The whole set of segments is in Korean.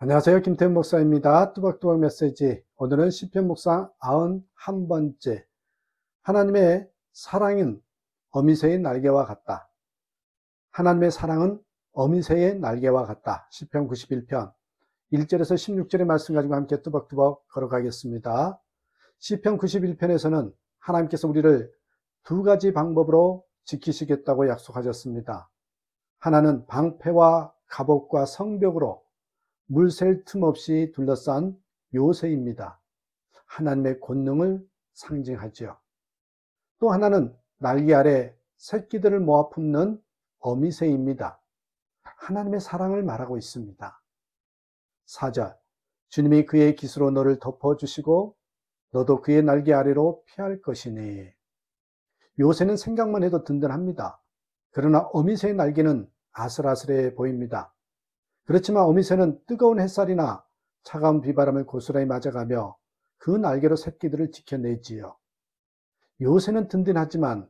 안녕하세요. 김태훈 목사입니다. 뚜벅뚜벅 메시지. 오늘은 시편 묵상 91번째. 하나님의 사랑은 어미새의 날개와 같다. 하나님의 사랑은 어미새의 날개와 같다. 시편 91편 1절에서 16절의 말씀 가지고 함께 뚜벅뚜벅 걸어가겠습니다. 시편 91편에서는 하나님께서 우리를 두 가지 방법으로 지키시겠다고 약속하셨습니다. 하나는 방패와 갑옷과 성벽으로 물샐 틈 없이 둘러싼 요새입니다. 하나님의 권능을 상징하지요. 또 하나는 날개 아래 새끼들을 모아 품는 어미새입니다. 하나님의 사랑을 말하고 있습니다. 4절, 주님이 그의 깃으로 너를 덮어주시고 너도 그의 날개 아래로 피할 것이니. 요새는 생각만 해도 든든합니다. 그러나 어미새의 날개는 아슬아슬해 보입니다. 그렇지만 어미새는 뜨거운 햇살이나 차가운 비바람을 고스란히 맞아가며 그 날개로 새끼들을 지켜내지요. 요새는 든든하지만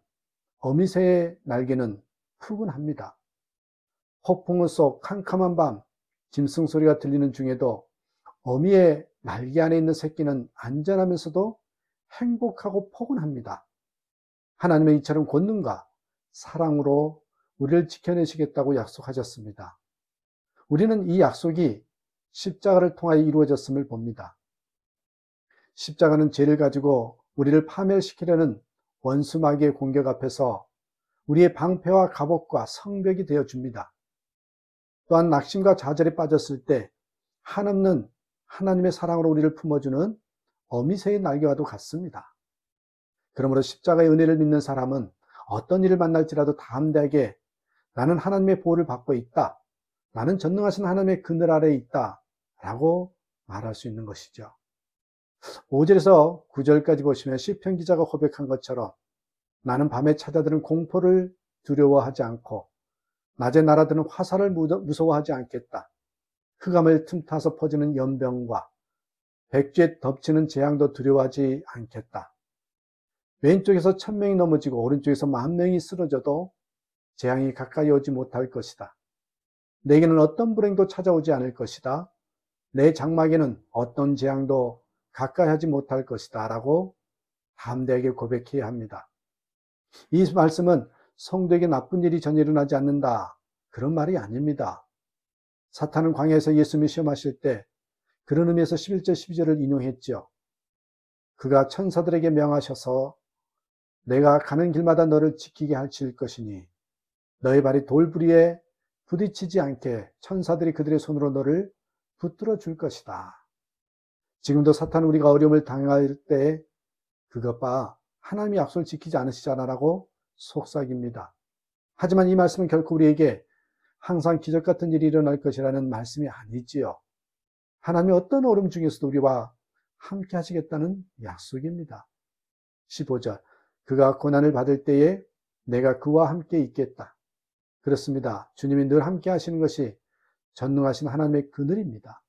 어미새의 날개는 푸근합니다. 폭풍우 속 캄캄한 밤 짐승 소리가 들리는 중에도 어미의 날개 안에 있는 새끼는 안전하면서도 행복하고 포근합니다. 하나님의 이처럼 권능과 사랑으로 우리를 지켜내시겠다고 약속하셨습니다. 우리는 이 약속이 십자가를 통하여 이루어졌음을 봅니다. 십자가는 죄를 가지고 우리를 파멸시키려는 원수 마귀의 공격 앞에서 우리의 방패와 갑옷과 성벽이 되어줍니다. 또한 낙심과 좌절에 빠졌을 때 한없는 하나님의 사랑으로 우리를 품어주는 어미새의 날개와도 같습니다. 그러므로 십자가의 은혜를 믿는 사람은 어떤 일을 만날지라도 담대하게 나는 하나님의 보호를 받고 있다. 나는 전능하신 하나님의 그늘 아래에 있다 라고 말할 수 있는 것이죠. 5절에서 9절까지 보시면 시편 기자가 고백한 것처럼 나는 밤에 찾아드는 공포를 두려워하지 않고 낮에 날아드는 화살을 무서워하지 않겠다. 흑암을 틈타서 퍼지는 연병과 백주에 덮치는 재앙도 두려워하지 않겠다. 왼쪽에서 1000명이 넘어지고 오른쪽에서 10,000명이 쓰러져도 재앙이 가까이 오지 못할 것이다. 내게는 어떤 불행도 찾아오지 않을 것이다. 내 장막에는 어떤 재앙도 가까이 하지 못할 것이다 라고 담대하게 고백해야 합니다. 이 말씀은 성도에게 나쁜 일이 전혀 일어나지 않는다 그런 말이 아닙니다. 사탄은 광야에서 예수님이 시험하실 때 그런 의미에서 11절 12절을 인용했죠. 그가 천사들에게 명하셔서 내가 가는 길마다 너를 지키게 하실 것이니 너의 발이 돌부리에 부딪히지 않게 천사들이 그들의 손으로 너를 붙들어 줄 것이다. 지금도 사탄은 우리가 어려움을 당할 때 그것 봐 하나님이 약속을 지키지 않으시잖아라고 속삭입니다. 하지만 이 말씀은 결코 우리에게 항상 기적 같은 일이 일어날 것이라는 말씀이 아니지요. 하나님이 어떤 어려움 중에서도 우리와 함께 하시겠다는 약속입니다. 15절, 그가 고난을 받을 때에 내가 그와 함께 있겠다. 그렇습니다. 주님이 늘 함께 하시는 것이 전능하신 하나님의 그늘입니다.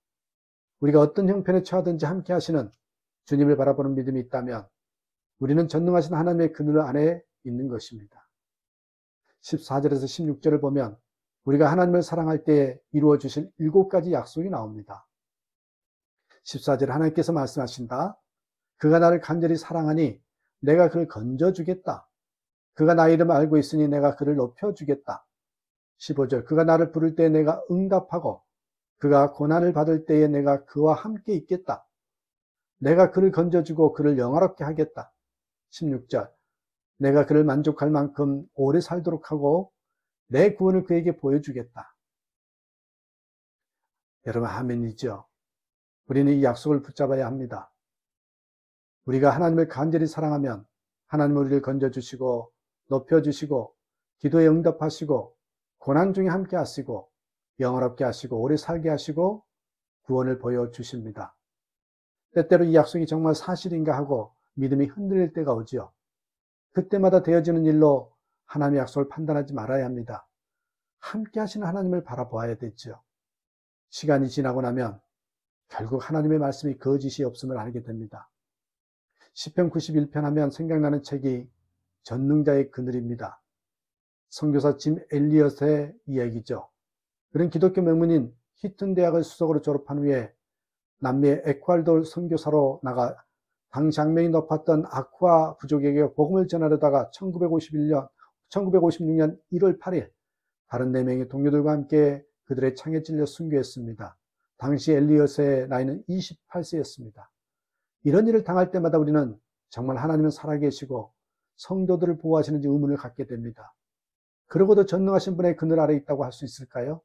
우리가 어떤 형편에 처하든지 함께 하시는 주님을 바라보는 믿음이 있다면 우리는 전능하신 하나님의 그늘 안에 있는 것입니다. 14절에서 16절을 보면 우리가 하나님을 사랑할 때에 이루어 주실 7가지 약속이 나옵니다. 14절에 하나님께서 말씀하신다. 그가 나를 간절히 사랑하니 내가 그를 건져주겠다. 그가 나의 이름을 알고 있으니 내가 그를 높여주겠다. 15절, 그가 나를 부를 때에 내가 응답하고 그가 고난을 받을 때에 내가 그와 함께 있겠다. 내가 그를 건져주고 그를 영화롭게 하겠다. 16절, 내가 그를 만족할 만큼 오래 살도록 하고 내 구원을 그에게 보여주겠다. 여러분 아멘이죠. 우리는 이 약속을 붙잡아야 합니다. 우리가 하나님을 간절히 사랑하면 하나님은 우리를 건져주시고 높여주시고 기도에 응답하시고 고난 중에 함께 하시고 영화롭게 하시고 오래 살게 하시고 구원을 보여주십니다. 때때로 이 약속이 정말 사실인가 하고 믿음이 흔들릴 때가 오지요. 그때마다 되어지는 일로 하나님의 약속을 판단하지 말아야 합니다. 함께 하시는 하나님을 바라보아야 되죠. 시간이 지나고 나면 결국 하나님의 말씀이 거짓이 없음을 알게 됩니다. 시편 91편 하면 생각나는 책이 전능자의 그늘입니다. 선교사 짐 엘리엇의 이야기죠. 그런 기독교 명문인 히튼 대학을 수석으로 졸업한 후에 남미의 에콰도르 선교사로 나가 당시 악명이 높았던 아쿠아 부족에게 복음을 전하려다가 1956년 1월 8일 다른 4명의 동료들과 함께 그들의 창에 찔려 순교했습니다. 당시 엘리엇의 나이는 28세였습니다. 이런 일을 당할 때마다 우리는 정말 하나님은 살아계시고 성도들을 보호하시는지 의문을 갖게 됩니다. 그러고도 전능하신 분의 그늘 아래 있다고 할 수 있을까요?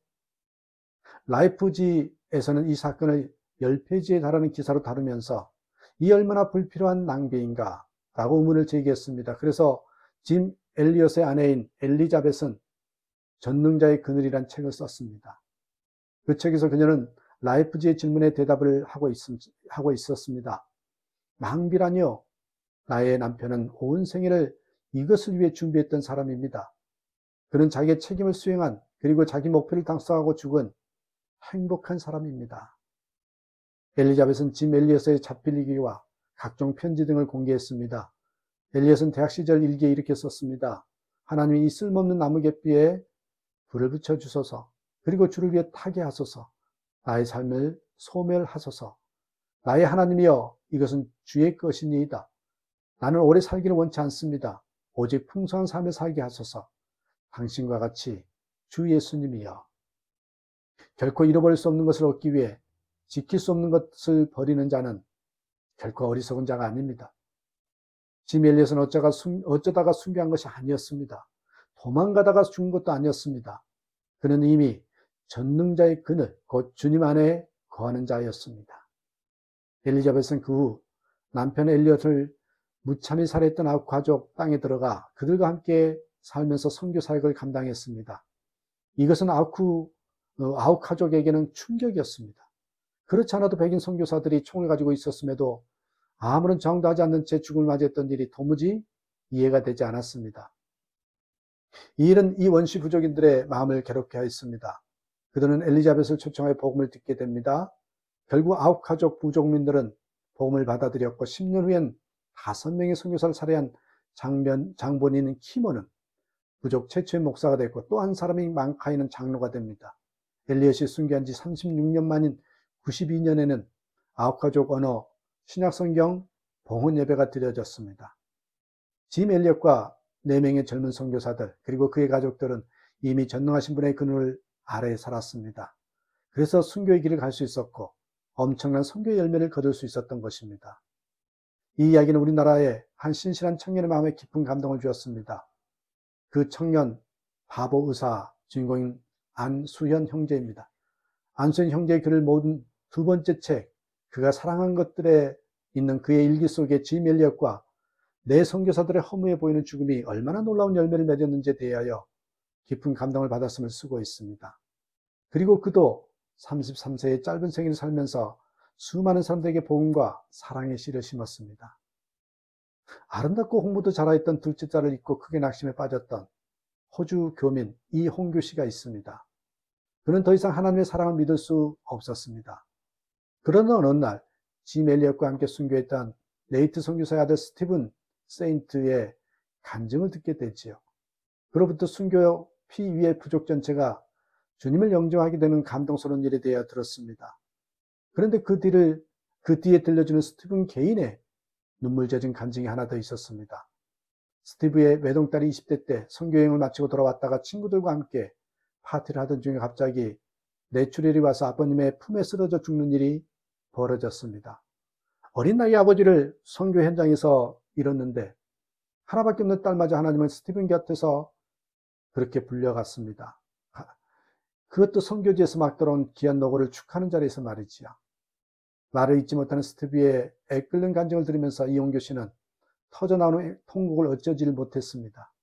라이프지에서는 이 사건을 10페이지에 달하는 기사로 다루면서 이 얼마나 불필요한 낭비인가 라고 의문을 제기했습니다. 그래서 짐 엘리엇의 아내인 엘리자벳은 전능자의 그늘이란 책을 썼습니다. 그 책에서 그녀는 라이프지의 질문에 대답을 하고 있었습니다. 낭비라뇨? 나의 남편은 온 생애를 이것을 위해 준비했던 사람입니다. 그는 자기의 책임을 수행한, 그리고 자기 목표를 달성하고 죽은 행복한 사람입니다. 엘리자벳은 짐 엘리엇의 자필일기와 각종 편지 등을 공개했습니다. 엘리엇은 대학 시절 일기에 이렇게 썼습니다. 하나님이 이 쓸모없는 나무갯비에 불을 붙여주소서, 그리고 주를 위해 타게 하소서, 나의 삶을 소멸하소서. 나의 하나님이여, 이것은 주의 것이니이다. 나는 오래 살기를 원치 않습니다. 오직 풍성한 삶을 살게 하소서. 당신과 같이 주 예수님이여. 결코 잃어버릴 수 없는 것을 얻기 위해 지킬 수 없는 것을 버리는 자는 결코 어리석은 자가 아닙니다. 짐 엘리엇은 어쩌다가 순교한 것이 아니었습니다. 도망가다가 죽은 것도 아니었습니다. 그는 이미 전능자의 그늘, 곧 주님 안에 거하는 자였습니다. 엘리자벳은 그 후 남편 엘리엇을 무참히 살해했던 아웃 가족 땅에 들어가 그들과 함께 살면서 선교 사역을 감당했습니다. 이것은 아웃 가족에게는 충격이었습니다. 그렇지 않아도 백인 선교사들이 총을 가지고 있었음에도 아무런 저항도 하지 않는 채 죽음을 맞이했던 일이 도무지 이해가 되지 않았습니다. 이 일은 이 원시 부족인들의 마음을 괴롭게 하였습니다. 그들은 엘리자벳을 초청하여 복음을 듣게 됩니다. 결국 아웃 가족 부족민들은 복음을 받아들였고 10년 후엔 5명의 선교사를 살해한 장본인 키모는 부족 최초의 목사가 됐고 또 한 사람이 망카이는 장로가 됩니다. 엘리엇이 순교한 지 36년 만인 92년에는 아웃 가족 언어 신약성경 봉헌 예배가 드려졌습니다. 짐 엘리엇과 4명의 젊은 선교사들 그리고 그의 가족들은 이미 전능하신 분의 그늘 아래에 살았습니다. 그래서 순교의 길을 갈 수 있었고 엄청난 선교의 열매를 거둘 수 있었던 것입니다. 이 이야기는 우리나라의 한 신실한 청년의 마음에 깊은 감동을 주었습니다. 그 청년 바보 의사 주인공인 안수현 형제입니다. 안수현 형제의 글을 모은 2번째 책, 그가 사랑한 것들에 있는 그의 일기 속에 짐 엘리엇과 내 선교사들의 허무해 보이는 죽음이 얼마나 놀라운 열매를 맺었는지에 대하여 깊은 감동을 받았음을 쓰고 있습니다. 그리고 그도 33세의 짧은 생애를 살면서 수많은 사람들에게 복음과 사랑의 씨를 심었습니다. 아름답고 홍보도 자라있던 둘째 딸을 잊고 크게 낙심에 빠졌던 호주 교민 이홍규 씨가 있습니다. 그는 더 이상 하나님의 사랑을 믿을 수 없었습니다. 그러나 어느 날 짐 엘리엇과 함께 순교했던 네이트 선교사의 아들 스티븐 세인트의 간증을 듣게 되지요. 그로부터 순교 피위의 부족 전체가 주님을 영접하게 되는 감동스러운 일에 대해 들었습니다. 그런데 그 뒤에 들려주는 스티븐 개인의 눈물 젖은 간증이 하나 더 있었습니다. 스티브의 외동딸이 20대 때 선교여행을 마치고 돌아왔다가 친구들과 함께 파티를 하던 중에 갑자기 뇌출혈이 와서 아버님의 품에 쓰러져 죽는 일이 벌어졌습니다. 어린 나이 아버지를 선교 현장에서 잃었는데 하나밖에 없는 딸마저 하나님은 스티븐 곁에서 그렇게 불려갔습니다. 그것도 선교지에서 막 들어온 귀한 노고를 축하하는 자리에서 말이지요. 말을 잊지 못하는 스티브의 애끓는 간증을 들으면서 이홍규 씨는 터져나오는 통곡을 어쩌지를 못했습니다.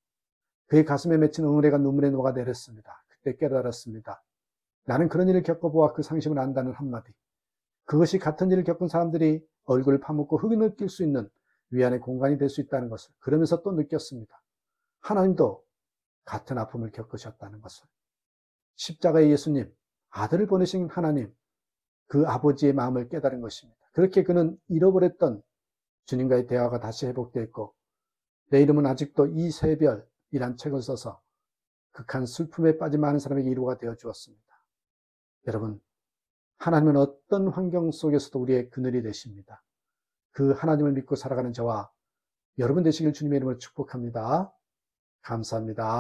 그의 가슴에 맺힌 응어리가 눈물에 녹아내렸습니다. 그때 깨달았습니다. 나는 그런 일을 겪어보아 그 상심을 안다는 한마디. 그것이 같은 일을 겪은 사람들이 얼굴을 파묻고 흙을 느낄 수 있는 위안의 공간이 될 수 있다는 것을 그러면서 또 느꼈습니다. 하나님도 같은 아픔을 겪으셨다는 것을. 십자가의 예수님, 아들을 보내신 하나님, 그 아버지의 마음을 깨달은 것입니다. 그렇게 그는 잃어버렸던 주님과의 대화가 다시 회복되었고 내 이름은 아직도 이세별이란 책을 써서 극한 슬픔에 빠진 많은 사람에게 위로가 되어 주었습니다. 여러분, 하나님은 어떤 환경 속에서도 우리의 그늘이 되십니다. 그 하나님을 믿고 살아가는 저와 여러분 되시길 주님의 이름으로 축복합니다. 감사합니다.